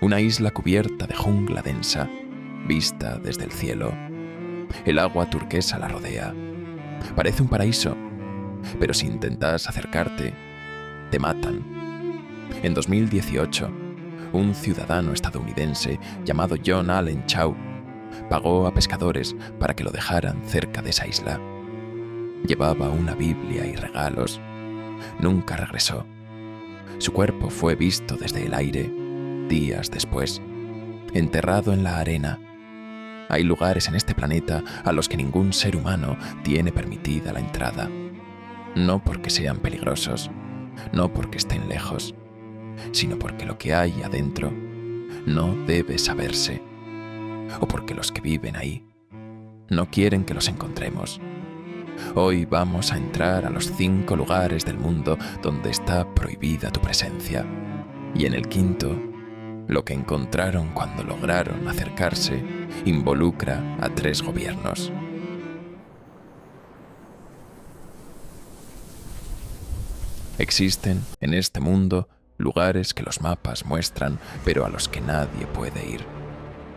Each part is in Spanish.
Una isla cubierta de jungla densa, vista desde el cielo. El agua turquesa la rodea. Parece un paraíso, pero si intentas acercarte, te matan. En 2018, un ciudadano estadounidense llamado John Allen Chau pagó a pescadores para que lo dejaran cerca de esa isla. Llevaba una Biblia y regalos. Nunca regresó. Su cuerpo fue visto desde el aire, días después, enterrado en la arena. Hay lugares en este planeta a los que ningún ser humano tiene permitida la entrada. No porque sean peligrosos, no porque estén lejos, sino porque lo que hay adentro no debe saberse, o porque los que viven ahí no quieren que los encontremos. Hoy vamos a entrar a los 5 lugares del mundo donde está prohibida tu presencia. Y en el quinto, lo que encontraron cuando lograron acercarse involucra a 3 gobiernos. Existen en este mundo lugares que los mapas muestran, pero a los que nadie puede ir.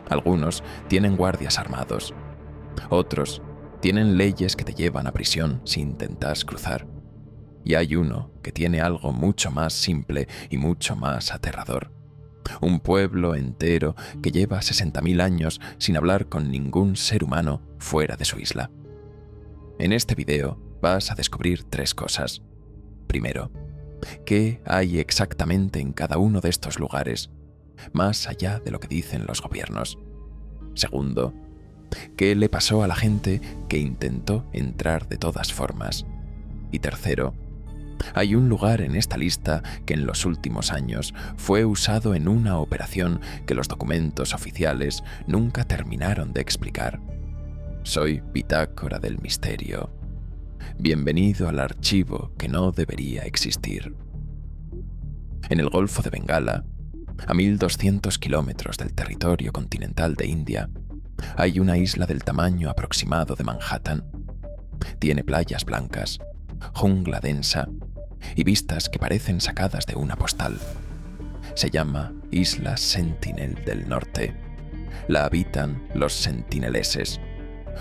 Algunos tienen guardias armados. Otros tienen leyes que te llevan a prisión si intentas cruzar. Y hay uno que tiene algo mucho más simple y mucho más aterrador. Un pueblo entero que lleva 60.000 años sin hablar con ningún ser humano fuera de su isla. En este video vas a descubrir 3 cosas. Primero, ¿qué hay exactamente en cada uno de estos lugares, más allá de lo que dicen los gobiernos? Segundo, ¿qué le pasó a la gente que intentó entrar de todas formas? Y tercero, hay un lugar en esta lista que en los últimos años fue usado en una operación que los documentos oficiales nunca terminaron de explicar. Soy Bitácora del Misterio. Bienvenido al archivo que no debería existir. En el Golfo de Bengala, a 1.200 kilómetros del territorio continental de India, hay una isla del tamaño aproximado de Manhattan. Tiene playas blancas, jungla densa y vistas que parecen sacadas de una postal. Se llama Isla Sentinel del Norte. La habitan los sentineleses,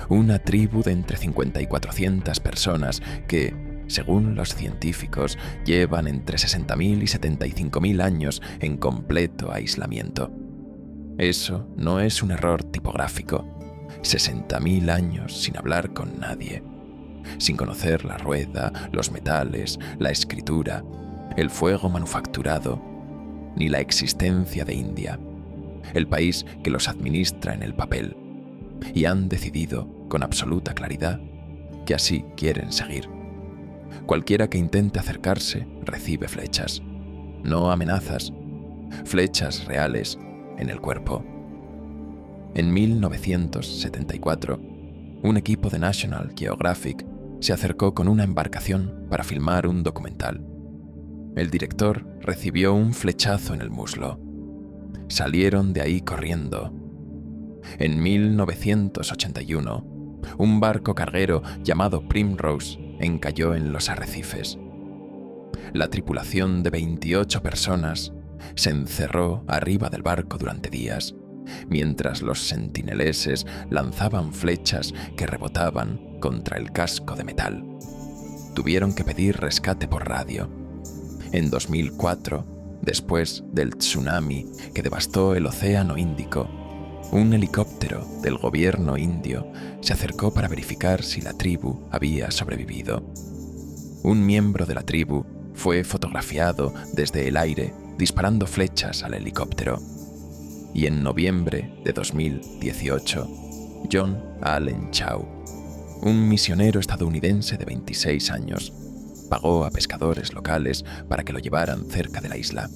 una tribu de entre 50 y 400 personas que, según los científicos, llevan entre 60.000 y 75.000 años en completo aislamiento. Eso no es un error tipográfico. 60.000 años sin hablar con nadie, sin conocer la rueda, los metales, la escritura, el fuego manufacturado, ni la existencia de India, el país que los administra en el papel, y han decidido, con absoluta claridad, que así quieren seguir. Cualquiera que intente acercarse recibe flechas, no amenazas, flechas reales en el cuerpo. En 1974, un equipo de National Geographic se acercó con una embarcación para filmar un documental. El director recibió un flechazo en el muslo. Salieron de ahí corriendo. En 1981, un barco carguero llamado Primrose encalló en los arrecifes. La tripulación de 28 personas se encerró arriba del barco durante días, mientras los sentineleses lanzaban flechas que rebotaban contra el casco de metal. Tuvieron que pedir rescate por radio. En 2004, después del tsunami que devastó el Océano Índico, un helicóptero del gobierno indio se acercó para verificar si la tribu había sobrevivido. Un miembro de la tribu fue fotografiado desde el aire disparando flechas al helicóptero. Y en noviembre de 2018, John Allen Chau, un misionero estadounidense de 26 años, pagó a pescadores locales para que lo llevaran cerca de la isla.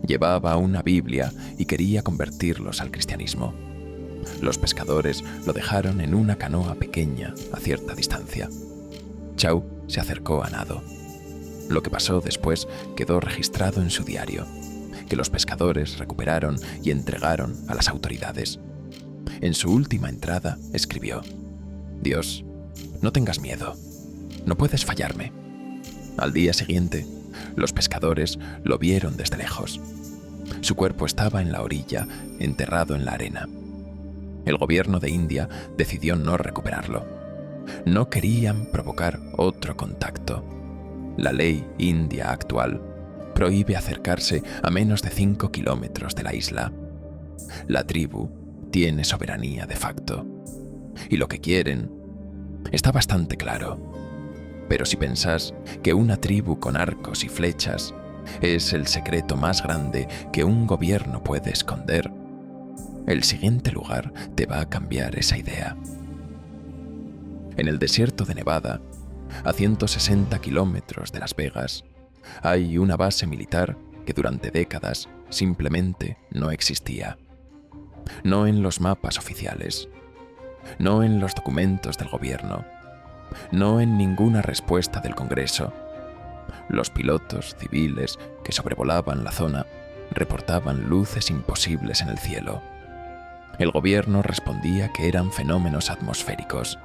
Llevaba una Biblia y quería convertirlos al cristianismo. Los pescadores lo dejaron en una canoa pequeña a cierta distancia. Chau se acercó a nado. Lo que pasó después quedó registrado en su diario, que los pescadores recuperaron y entregaron a las autoridades. En su última entrada escribió: «Dios, no tengas miedo, no puedes fallarme». Al día siguiente, los pescadores lo vieron desde lejos. Su cuerpo estaba en la orilla, enterrado en la arena. El gobierno de India decidió no recuperarlo. No querían provocar otro contacto. La ley india actual prohíbe acercarse a menos de 5 kilómetros de la isla. La tribu tiene soberanía de facto. Y lo que quieren está bastante claro. Pero si pensás que una tribu con arcos y flechas es el secreto más grande que un gobierno puede esconder, el siguiente lugar te va a cambiar esa idea. En el desierto de Nevada, a 160 kilómetros de Las Vegas, hay una base militar que durante décadas simplemente no existía. No en los mapas oficiales, no en los documentos del gobierno, no en ninguna respuesta del Congreso. Los pilotos civiles que sobrevolaban la zona reportaban luces imposibles en el cielo. El gobierno respondía que eran fenómenos atmosféricos.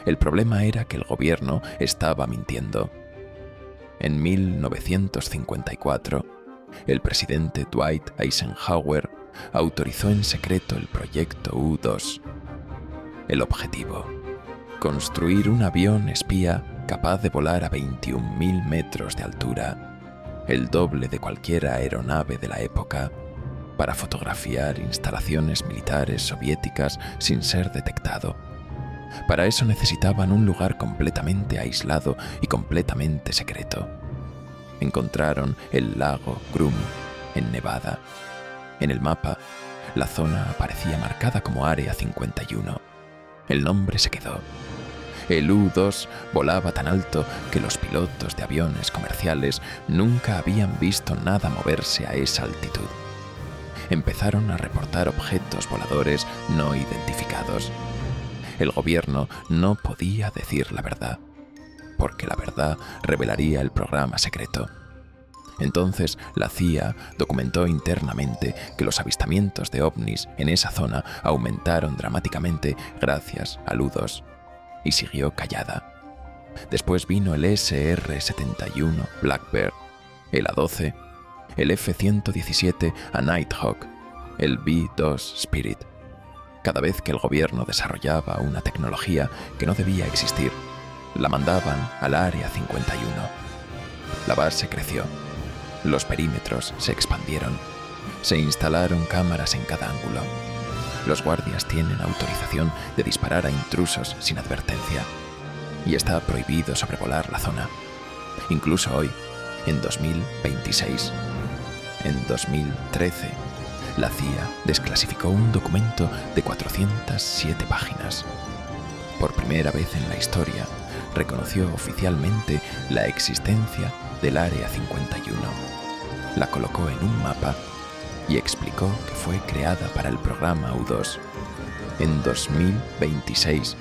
El problema era que el gobierno estaba mintiendo. En 1954, el presidente Dwight Eisenhower autorizó en secreto el proyecto U-2. El objetivo: construir un avión espía capaz de volar a 21.000 metros de altura, el doble de cualquier aeronave de la época, para fotografiar instalaciones militares soviéticas sin ser detectado. Para eso necesitaban un lugar completamente aislado y completamente secreto. Encontraron el lago Groom, en Nevada. En el mapa, la zona aparecía marcada como Área 51. El nombre se quedó. El U-2 volaba tan alto que los pilotos de aviones comerciales nunca habían visto nada moverse a esa altitud. Empezaron a reportar objetos voladores no identificados. El gobierno no podía decir la verdad, porque la verdad revelaría el programa secreto. Entonces, la CIA documentó internamente que los avistamientos de ovnis en esa zona aumentaron dramáticamente gracias al U-2, y siguió callada. Después vino el SR-71 Blackbird, el A-12, el F-117 a Nighthawk, el B-2 Spirit. Cada vez que el gobierno desarrollaba una tecnología que no debía existir, la mandaban al Área 51. La base creció. Los perímetros se expandieron. Se instalaron cámaras en cada ángulo. Los guardias tienen autorización de disparar a intrusos sin advertencia. Y está prohibido sobrevolar la zona. Incluso hoy, en 2026. En 2013, la CIA desclasificó un documento de 407 páginas. Por primera vez en la historia, reconoció oficialmente la existencia del Área 51. La colocó en un mapa y explicó que fue creada para el programa U-2. En 2026,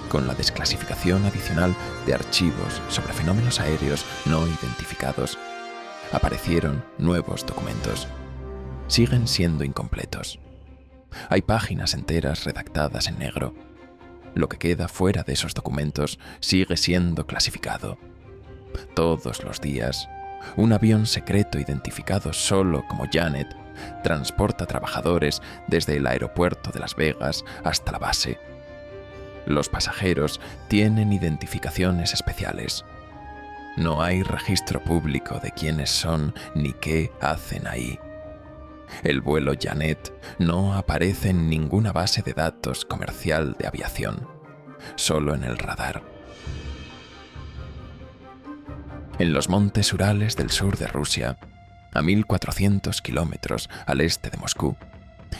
con la desclasificación adicional de archivos sobre fenómenos aéreos no identificados, aparecieron nuevos documentos. Siguen siendo incompletos. Hay páginas enteras redactadas en negro. Lo que queda fuera de esos documentos sigue siendo clasificado. Todos los días, un avión secreto identificado solo como Janet transporta trabajadores desde el aeropuerto de Las Vegas hasta la base. Los pasajeros tienen identificaciones especiales. No hay registro público de quiénes son ni qué hacen ahí. El vuelo Janet no aparece en ninguna base de datos comercial de aviación, solo en el radar. En los montes Urales del sur de Rusia, a 1.400 kilómetros al este de Moscú,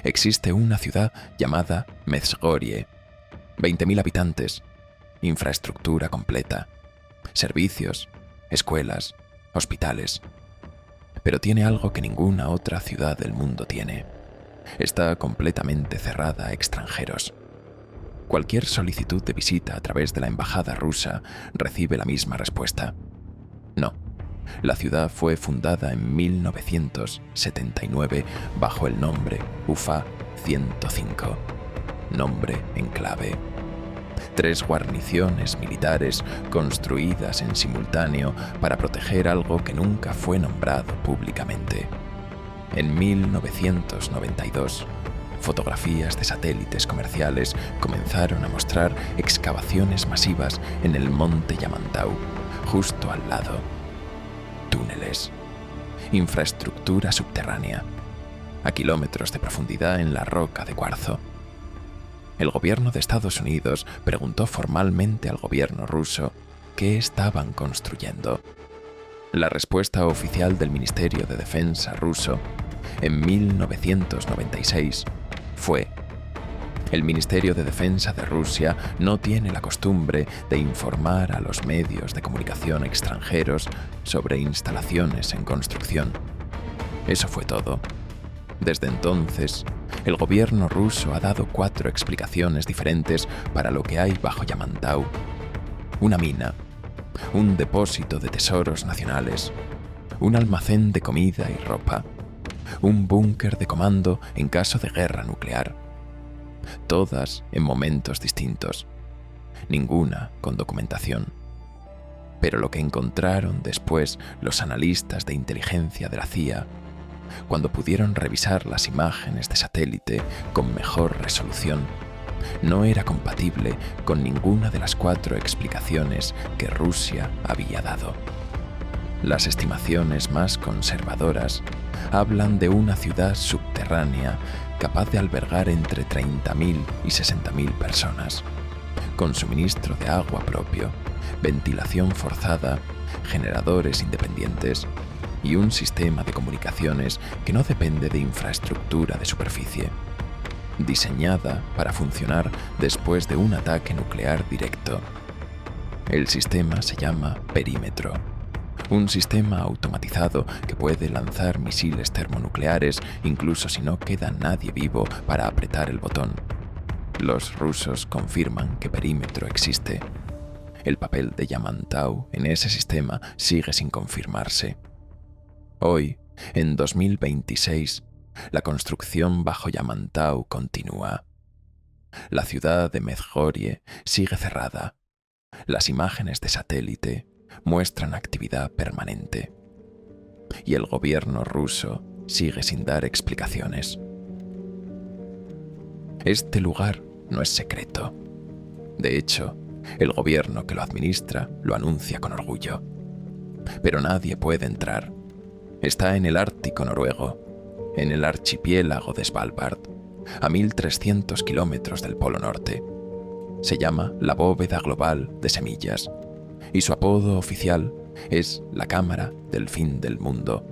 existe una ciudad llamada Mezhgorie. 20.000 habitantes, infraestructura completa, servicios, escuelas, hospitales. Pero tiene algo que ninguna otra ciudad del mundo tiene. Está completamente cerrada a extranjeros. Cualquier solicitud de visita a través de la embajada rusa recibe la misma respuesta. No, la ciudad fue fundada en 1979 bajo el nombre Ufa 105, nombre en clave. 3 guarniciones militares construidas en simultáneo para proteger algo que nunca fue nombrado públicamente. En 1992, fotografías de satélites comerciales comenzaron a mostrar excavaciones masivas en el monte Yamantau, justo al lado. Túneles, infraestructura subterránea, a kilómetros de profundidad en la roca de cuarzo. El gobierno de Estados Unidos preguntó formalmente al gobierno ruso qué estaban construyendo. La respuesta oficial del Ministerio de Defensa ruso en 1996 fue: el Ministerio de Defensa de Rusia no tiene la costumbre de informar a los medios de comunicación extranjeros sobre instalaciones en construcción. Eso fue todo. Desde entonces, el gobierno ruso ha dado 4 explicaciones diferentes para lo que hay bajo Yamantau: una mina, un depósito de tesoros nacionales, un almacén de comida y ropa, un búnker de comando en caso de guerra nuclear. Todas en momentos distintos, ninguna con documentación. Pero lo que encontraron después los analistas de inteligencia de la CIA, cuando pudieron revisar las imágenes de satélite con mejor resolución, no era compatible con ninguna de las 4 explicaciones que Rusia había dado. Las estimaciones más conservadoras hablan de una ciudad subterránea capaz de albergar entre 30.000 y 60.000 personas, con suministro de agua propio, ventilación forzada, generadores independientes y un sistema de comunicaciones que no depende de infraestructura de superficie, diseñada para funcionar después de un ataque nuclear directo. El sistema se llama Perímetro, un sistema automatizado que puede lanzar misiles termonucleares incluso si no queda nadie vivo para apretar el botón. Los rusos confirman que Perímetro existe. El papel de Yamantau en ese sistema sigue sin confirmarse. Hoy, en 2026, la construcción bajo Yamantau continúa. La ciudad de Medjugorje sigue cerrada. Las imágenes de satélite muestran actividad permanente. Y el gobierno ruso sigue sin dar explicaciones. Este lugar no es secreto. De hecho, el gobierno que lo administra lo anuncia con orgullo. Pero nadie puede entrar. Está en el Ártico noruego, en el archipiélago de Svalbard, a 1.300 kilómetros del Polo Norte. Se llama la bóveda global de semillas, y su apodo oficial es la Cámara del Fin del Mundo.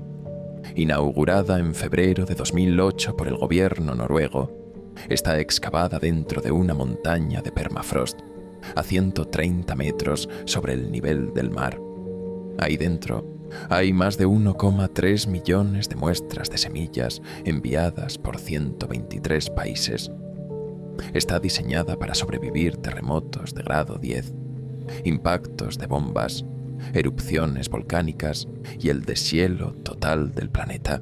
Inaugurada en febrero de 2008 por el gobierno noruego, está excavada dentro de una montaña de permafrost, a 130 metros sobre el nivel del mar. Ahí dentro hay más de 1,3 millones de muestras de semillas enviadas por 123 países. Está diseñada para sobrevivir terremotos de grado 10, impactos de bombas, erupciones volcánicas y el deshielo total del planeta.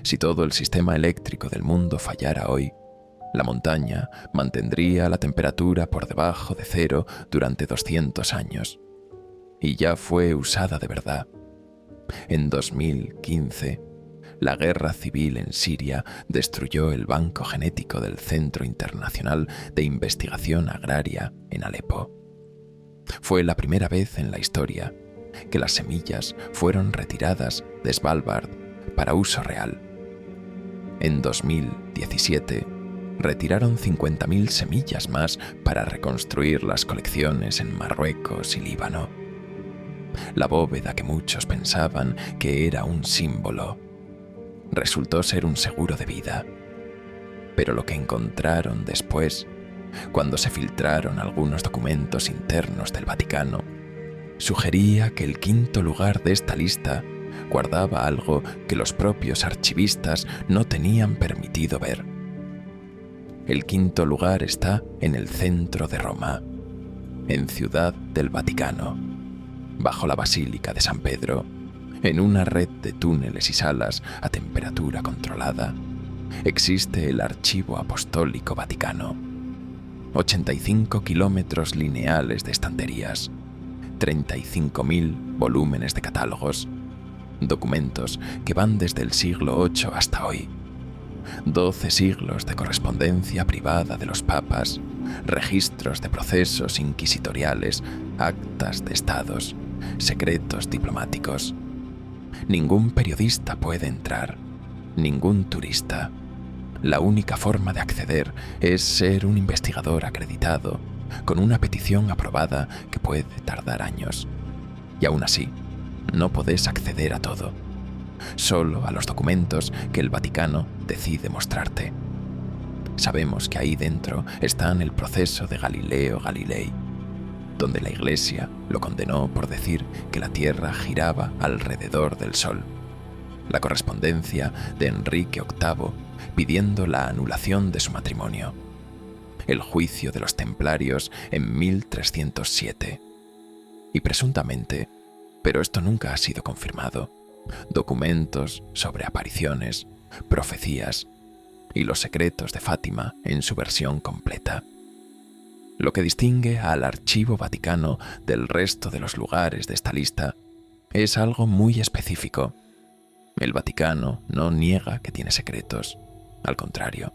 Si todo el sistema eléctrico del mundo fallara hoy, la montaña mantendría la temperatura por debajo de 0 durante 200 años. Y ya fue usada de verdad. En 2015, la guerra civil en Siria destruyó el banco genético del Centro Internacional de Investigación Agraria en Alepo. Fue la primera vez en la historia que las semillas fueron retiradas de Svalbard para uso real. En 2017, retiraron 50.000 semillas más para reconstruir las colecciones en Marruecos y Líbano. La bóveda que muchos pensaban que era un símbolo resultó ser un seguro de vida. Pero lo que encontraron después, cuando se filtraron algunos documentos internos del Vaticano, sugería que el 5.º lugar de esta lista guardaba algo que los propios archivistas no tenían permitido ver. El 5.º lugar está en el centro de Roma, en Ciudad del Vaticano, bajo la Basílica de San Pedro, en una red de túneles y salas a temperatura controlada, existe el Archivo Apostólico Vaticano. 85 kilómetros lineales de estanterías, 35.000 volúmenes de catálogos, Documentos que van desde el siglo VIII hasta hoy. 12 siglos de correspondencia privada de los papas, registros de procesos inquisitoriales, actas de estados, secretos diplomáticos. Ningún periodista puede entrar, ningún turista. La única forma de acceder es ser un investigador acreditado, con una petición aprobada que puede tardar años. Y aún así, no podés acceder a todo, solo a los documentos que el Vaticano decide mostrarte. Sabemos que ahí dentro está el proceso de Galileo Galilei, donde la Iglesia lo condenó por decir que la Tierra giraba alrededor del Sol. La correspondencia de Enrique VIII pidiendo la anulación de su matrimonio. El juicio de los templarios en 1307. Y presuntamente, pero esto nunca ha sido confirmado, documentos sobre apariciones, profecías y los secretos de Fátima en su versión completa. Lo que distingue al Archivo Vaticano del resto de los lugares de esta lista es algo muy específico. El Vaticano no niega que tiene secretos, al contrario,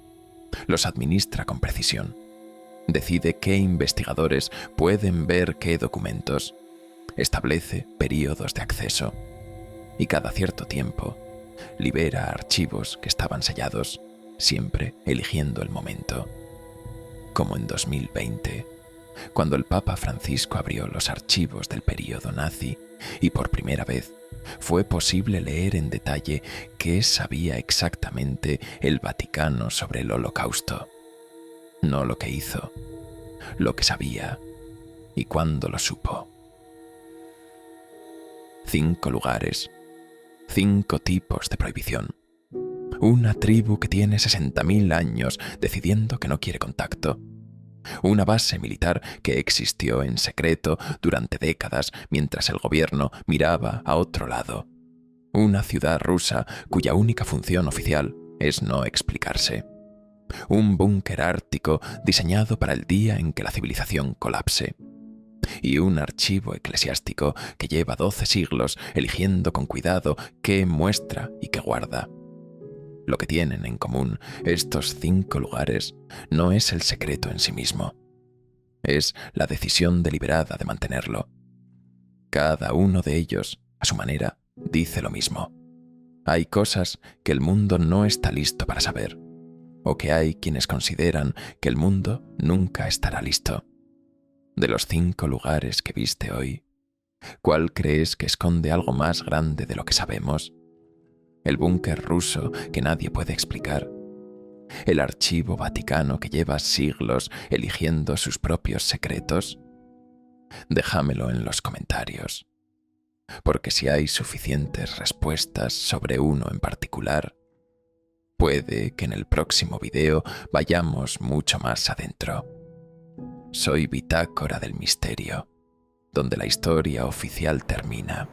los administra con precisión. Decide qué investigadores pueden ver qué documentos, establece períodos de acceso y cada cierto tiempo libera archivos que estaban sellados, siempre eligiendo el momento. Como en 2020, cuando el Papa Francisco abrió los archivos del período nazi y por primera vez fue posible leer en detalle qué sabía exactamente el Vaticano sobre el Holocausto. No lo que hizo, lo que sabía y cuándo lo supo. 5 lugares, 5 tipos de prohibición. Una tribu que tiene 60.000 años decidiendo que no quiere contacto. Una base militar que existió en secreto durante décadas mientras el gobierno miraba a otro lado. Una ciudad rusa cuya única función oficial es no explicarse. Un búnker ártico diseñado para el día en que la civilización colapse. Y un archivo eclesiástico que lleva 12 siglos eligiendo con cuidado qué muestra y qué guarda. Lo que tienen en común estos 5 lugares no es el secreto en sí mismo. Es la decisión deliberada de mantenerlo. Cada uno de ellos, a su manera, dice lo mismo. Hay cosas que el mundo no está listo para saber, o que hay quienes consideran que el mundo nunca estará listo. De los 5 lugares que viste hoy, ¿cuál crees que esconde algo más grande de lo que sabemos? ¿El búnker ruso que nadie puede explicar? ¿El archivo vaticano que lleva siglos eligiendo sus propios secretos? Déjamelo en los comentarios, porque si hay suficientes respuestas sobre uno en particular, puede que en el próximo video vayamos mucho más adentro. Soy Bitácora del Misterio, donde la historia oficial termina